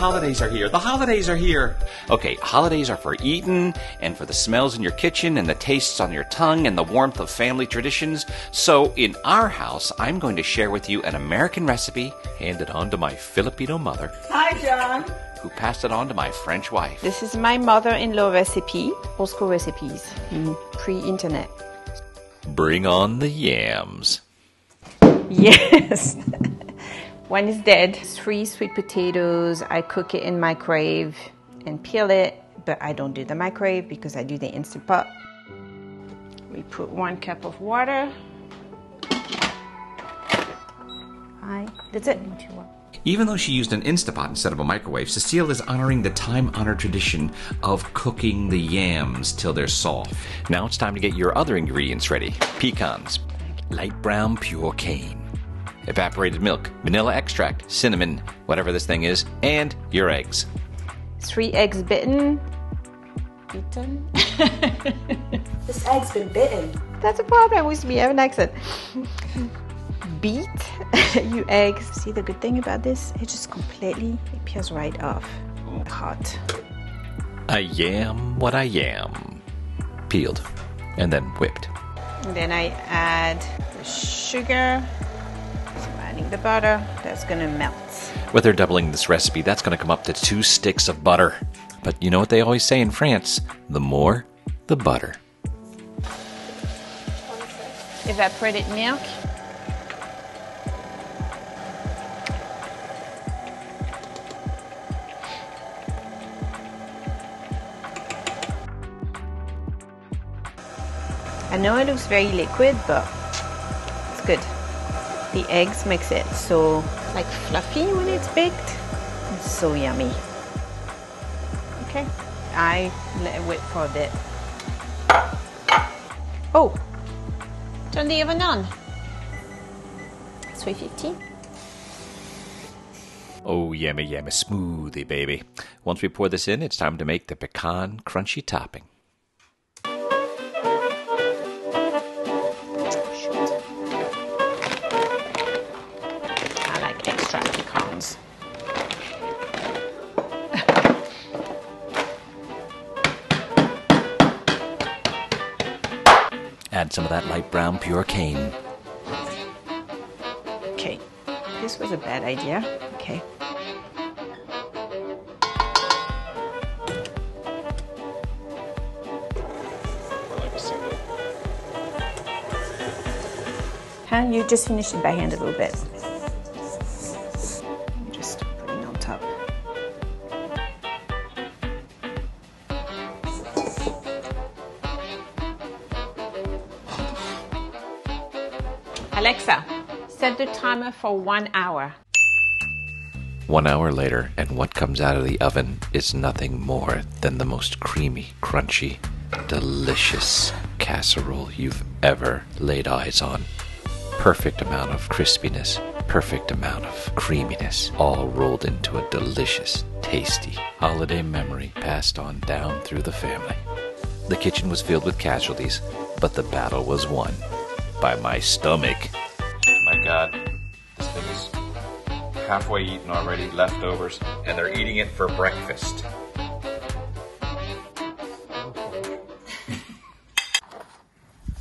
holidays are here. The holidays are here. Okay, holidays are for eating and for the smells in your kitchen and the tastes on your tongue and the warmth of family traditions. So in our house, I'm going to share with you an American recipe handed on to my Filipino mother. Hi, John. Who passed it on to my French wife. This is my mother-in-law recipe. Old school recipes, pre-internet. Bring on the yams. Yes. One is dead. 3 sweet potatoes. I cook it in microwave and peel it, but I don't do the microwave because I do the Instant Pot. We put 1 cup of water. That's it. Even though she used an Instapot instead of a microwave, Cecile is honoring the time-honored tradition of cooking the yams till they're soft. Now it's time to get your other ingredients ready. Pecans, light brown pure cane, evaporated milk, vanilla extract, cinnamon, whatever this thing is, and your eggs. 3 eggs bitten. Bitten? This egg's been bitten. That's a problem with me. I have an accent. Beat your eggs. See, the good thing about this, it just completely peels right off. Hot. I am what I am. Peeled and then whipped. And then I add the sugar. So I'm adding the butter. That's gonna melt. With her doubling this recipe, that's going to come up to 2 sticks of butter. But you know what they always say in France? The more, the butter. Evaporated milk. I know it looks very liquid, but it's good. The eggs makes it so like fluffy when it's baked. It's so yummy. Okay, I let it wait for a bit. Oh, turn the oven on. 350. Oh, yummy, yummy, smoothie, baby. Once we pour this in, it's time to make the pecan crunchy topping. Pecans. Add some of that light brown pure cane. Okay, this was a bad idea. Okay. Huh? You just finished it by hand a little bit. Just putting it on top. Alexa, set the timer for 1 hour. 1 hour later, and what comes out of the oven is nothing more than the most creamy, crunchy, delicious casserole you've ever laid eyes on. Perfect amount of crispiness, perfect amount of creaminess, all rolled into a delicious, tasty holiday memory passed on down through the family. The kitchen was filled with casualties, but the battle was won by my stomach. My God, this thing is halfway eaten already, leftovers, and they're eating it for breakfast.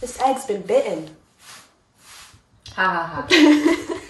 This egg's been bitten. Ha ha ha.